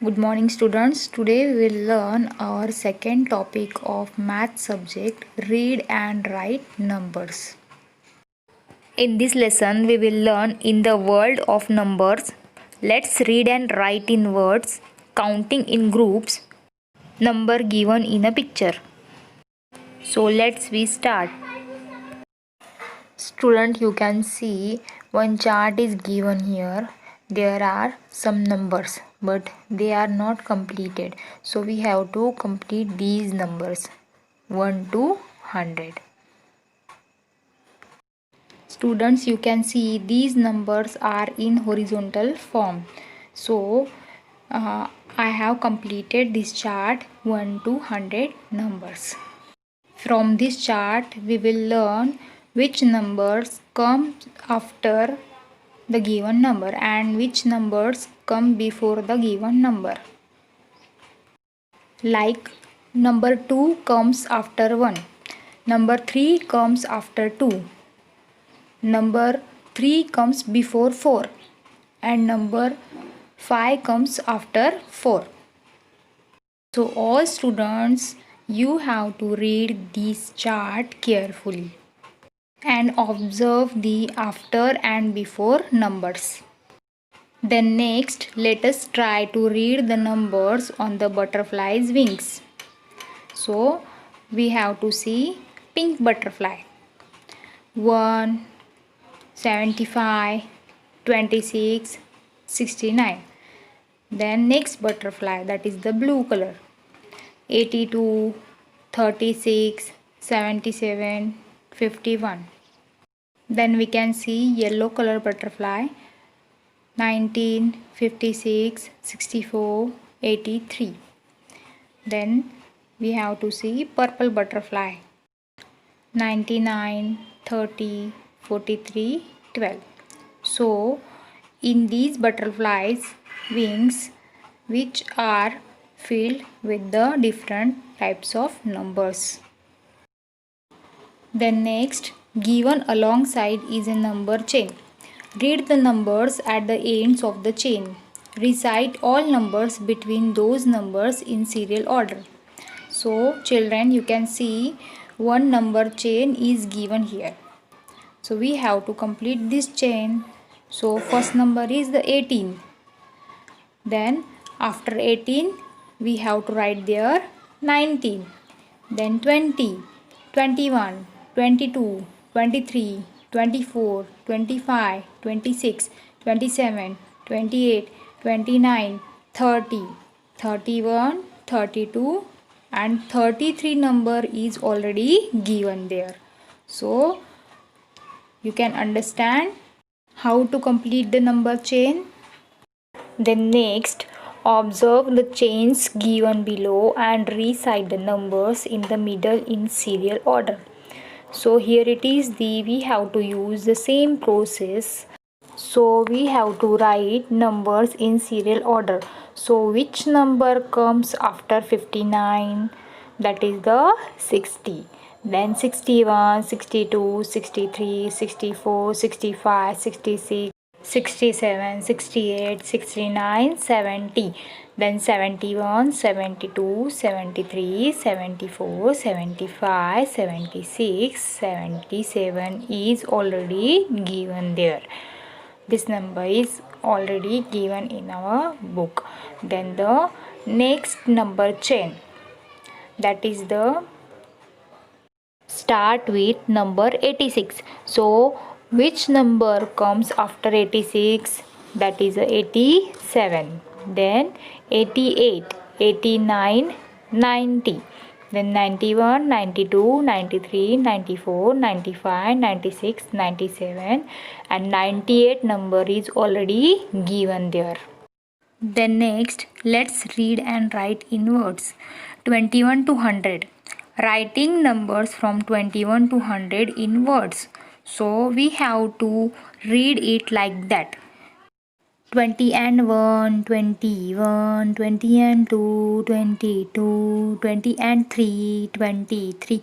Good morning students. Today we will learn our second topic of math subject, read and write numbers. In this lesson we will learn in the world of numbers. Let's read and write in words, counting in groups, number given in a picture. So we start. Student, you can see one chart is given here. There are some numbers but they are not completed, so we have to complete these numbers 1 to 100. Students, you can see these numbers are in horizontal form, so I have completed this chart 1 to 100 numbers. From this chart we will learn which numbers come after the given number and which numbers come before the given number. Like number 2 comes after 1, number 3 comes after 2, number 3 comes before 4, and number 5 comes after 4. So all students, you have to read this chart carefully and observe the after and before numbers. Then next, let us try to read the numbers on the butterfly's wings. So we have to see pink butterfly 1, 75, 26, 69. Then next butterfly, that is the blue color, 82, 36, 77, 51. Then we can see yellow color butterfly 19, 56, 64, 83. Then we have to see purple butterfly 99, 30, 43, 12. So in these butterflies wings, which are filled with the different types of numbers. Then next, given alongside is a number chain. Read the numbers at the ends of the chain. Recite all numbers between those numbers in serial order. So children, you can see one number chain is given here. So we have to complete this chain. So first number is the 18. Then after 18 we have to write there 19. Then 20, 21, 22, 23, 24, 25, 26, 27, 28, 29, 30, 31, 32 and 33 number is already given there. So you can understand how to complete the number chain. Then next, observe the chains given below and recite the numbers in the middle in serial order. So here it is, we have to use the same process. So we have to write numbers in serial order. So which number comes after 59? That is the 60. Then 61, 62, 63, 64, 65, 66, 67, 68, 69, 70. Then 71, 72, 73, 74, 75, 76, 77 is already given there. This number is already given in our book. Then the next number chain, that is the start with number 86. So which number comes after 86? That is 87. Then 88, 89, 90. Then 91, 92, 93, 94, 95, 96, 97 and 98 number is already given there. Then next, let's read and write in words 21 to 100. Writing numbers from 21 to 100 in words. So we have to read it like that. 20 and 1, 21, 20 and 2, 22, 20 and 3, 23,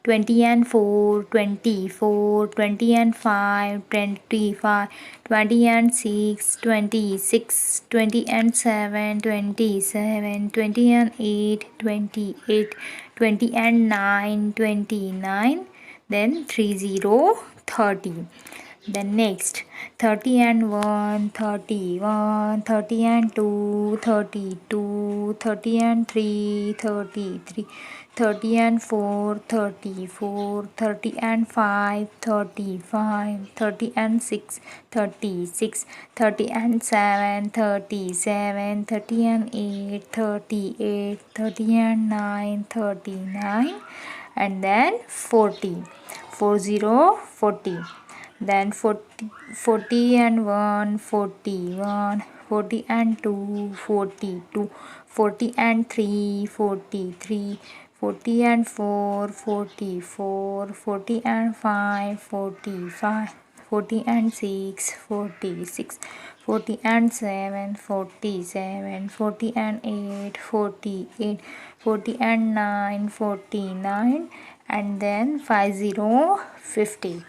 20 and 4, 24, 20 and 5, 25, 20 and 6, 26, 20 and 7, 27, 20 and 8, 28, 20 and 9, 29, then 30, 30. Then next 30 and 1, 31, 30 and 2, 32, 30 and 3, 33, 30 and 4, 34, 30 and 5, 35, 30 and 6, 36, 30 and 7, 37, 30 and 8, 38, 30 and 9, 39, and then 40, 40, 40. Then 40, 40 and 1, 41, 40 and 2, 42, 40 and 3, 43, 40 and 4, 44, 40 and 5, 45, 40 and 6, 46, 40 and 7, 47, 40 and 8, 48, 40 and 9, 49, and then 50, 50.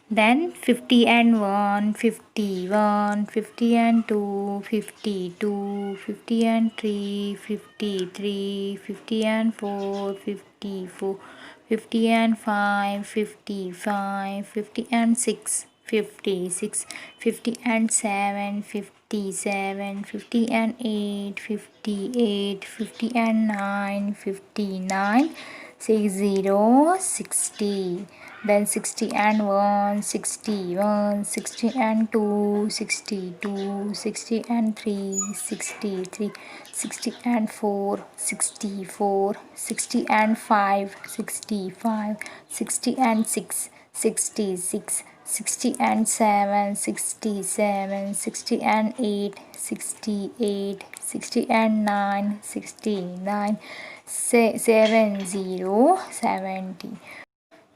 Then 50 and 1, 51, 50 and 2, 52, 50 and 3, 53, 50 and 4, 54, 50 and 5, 55, 50 and 6, 56, 50 and 7, 57, 50 and 8, 58, 50 and 9, 59, 60, 60. Then 60 and 1, 61, 60 and 2, 62, 60 and 3, 63, 60 and 4, 64, 60 and 5, 65, 60 and 6, 66, 60 and 7, 67, 60 and 8, 68, 60 and 9, 69, 70, 70.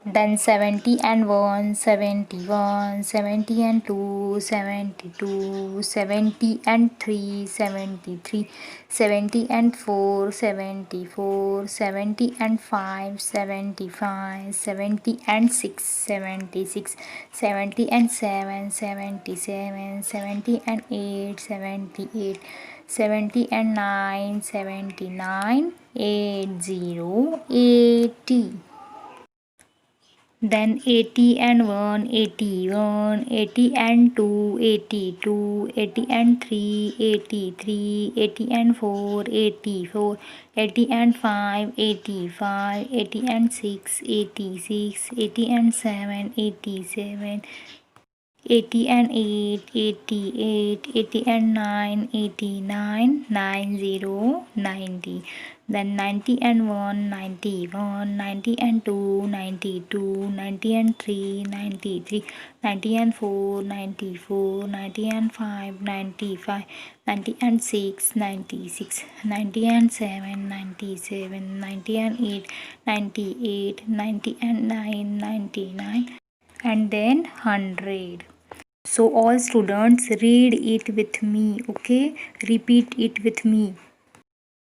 Then 70 and 1, 71, 70 and 2, 72, 70 and 3, 73, 70 and 4, 74, 70 and 5, 75, 70 and 6, 76, 70 and 7, 77, 70 and 8, 78, 70 and 9, 79, 80, 80. Then 80 and 1, 81, 80 and 2, 82, 80 and 3, 83, 80 and 4, 84, 80 and 5, 85, 80 and 6, 86, 80 and 7, 87, 80 and 8, 88, 80 and 9, 89, 90, 90. Then 90 and 1, 91, 90 and 2, 92, 90 and 3, 93, 90 and 4, 94, 90 and 5, 95, 90 and 6, 96, 90 and 7, 97, 90 and 8, 98, 90 and 9, 99, and then 100. So all students read it with me, okay? Repeat it with me.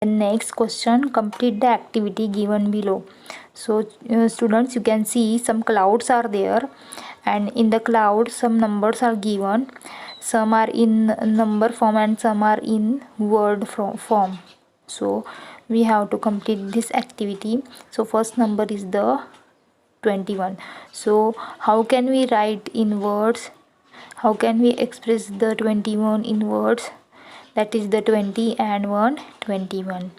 The next question, complete the activity given below. So students, you can see some clouds are there, and in the clouds some numbers are given. Some are in number form and some are in word form. So we have to complete this activity. So first number is the 21. So how can we write in words? How can we express the 21 in words? That is the 20 and 1, 21.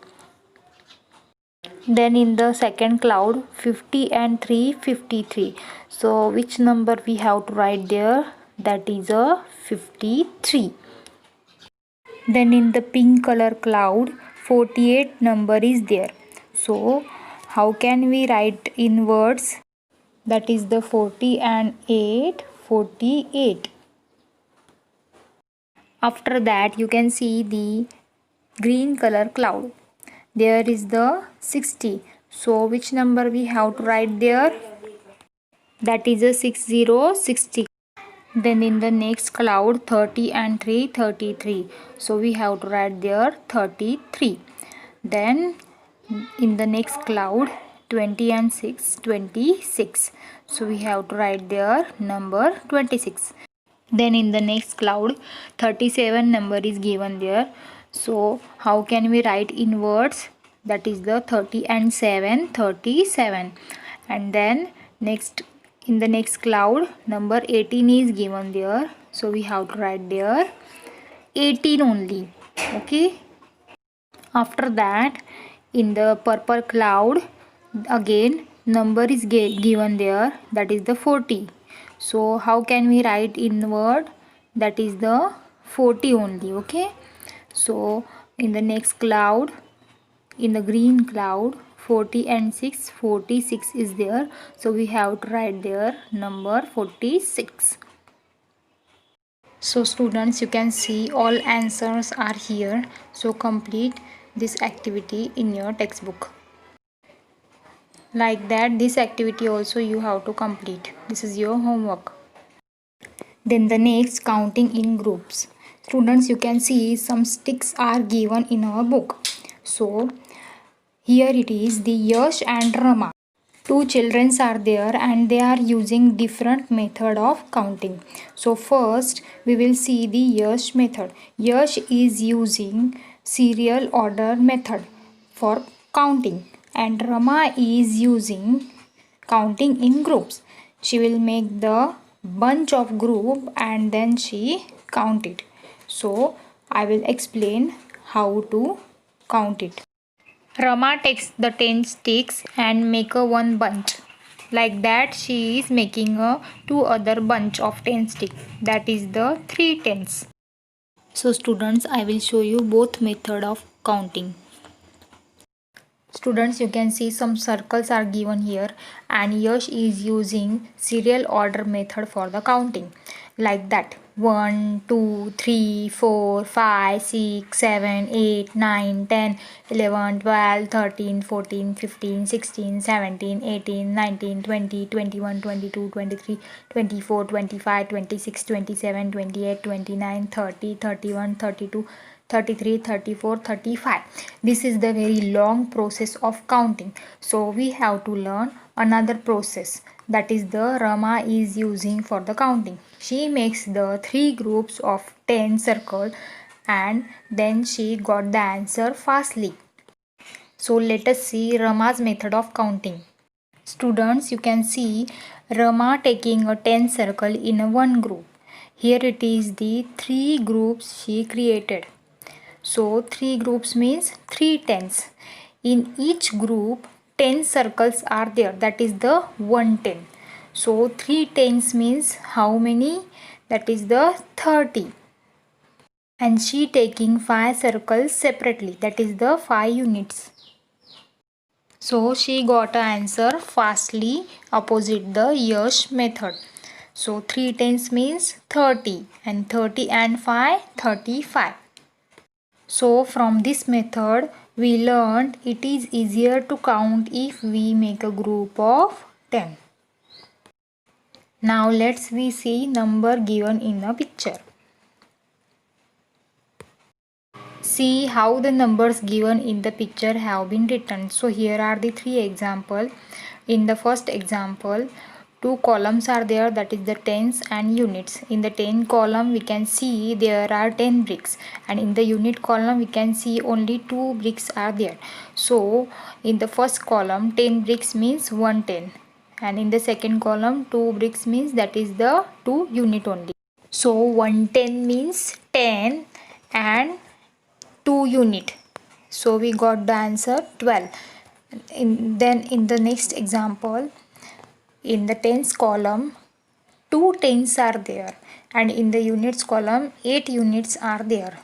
Then in the second cloud, 50 and 3, 53. So which number we have to write there? That is a 53. Then in the pink color cloud, 48 number is there. So how can we write in words? That is the 40 and 8, 48. After that, you can see the green color cloud. There is the 60. So which number we have to write there? That is a 60, 60. Then in the next cloud, 30 and 3, 33. So we have to write there 33. Then in the next cloud, 20 and 6, 26. So we have to write there number 26. Then in the next cloud 37 number is given there. So how can we write in words? That is the 30 and 7, 37. And then next, in the next cloud number 18 is given there. So we have to write there 18 only. Okay. After that, in the purple cloud again number is given there, that is the 40. So how can we write in word? That is the 40 only. Okay. So in the next cloud, in the green cloud, 40 and 6, 46 is there. So we have to write there number 46. So students, you can see all answers are here. So complete this activity in your textbook. Like that, this activity also you have to complete. This is your homework. Then the next, counting in groups. Students, you can see some sticks are given in our book. So here it is, the Yash and Rama. Two children are there and they are using different method of counting. So first we will see the Yash method. Yash is using serial order method for counting and Rama is using counting in groups. She will make the bunch of group and then she count it. So I will explain how to count it. Rama takes the 10 sticks and make a one bunch. Like that she is making a two other bunch of 10 sticks. That is the 3 tens. So students, I will show you both method of counting. Students, you can see some circles are given here and Yash is using serial order method for the counting. Like that, 1, 2, 3, 4, 5, 6, 7, 8, 9, 10, 11, 12, 13, 14, 15, 16, 17, 18, 19, 20, 21, 22, 23, 24, 25, 26, 27, 28, 29, 30, 31, 32, 33, 34, 35. This is the very long process of counting. So we have to learn another process, that is the Rama is using for the counting. She makes the 3 groups of 10 circle and then she got the answer fastly. So let us see Rama's method of counting. Students, you can see Rama taking a 10 circle in a one group. Here it is the 3 groups she created. So 3 groups means 3 tens. In each group 10 circles are there, that is the 110. So 3 tens means how many? That is the 30. And she taking 5 circles separately, that is the 5 units. So she got an answer fastly opposite the Yash method. So 3 tens means 30 and 30 and 5, 35. So from this method we learned it is easier to count if we make a group of 10. Now let's we see number given in the picture. See how the numbers given in the picture have been written. So here are the 3 examples. In the first example, 2 columns are there, that is the tens and units. In the 10 column we can see there are 10 bricks and in the unit column we can see only 2 bricks are there. So in the first column 10 bricks means 110 and in the second column 2 bricks means that is the 2 unit only. So 110 means 10 and 2 unit. So we got the answer 12. Then in the next example, in the tens column 2 tens are there and in the units column 8 units are there.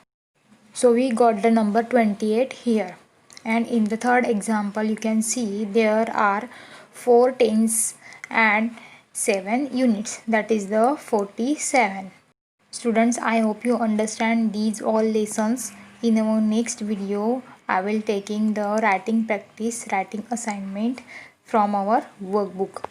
So we got the number 28 here. And in the third example you can see there are 4 tens and 7 units, that is the 47. Students, I hope you understand these all lessons. In our next video I will taking the writing practice, writing assignment from our workbook.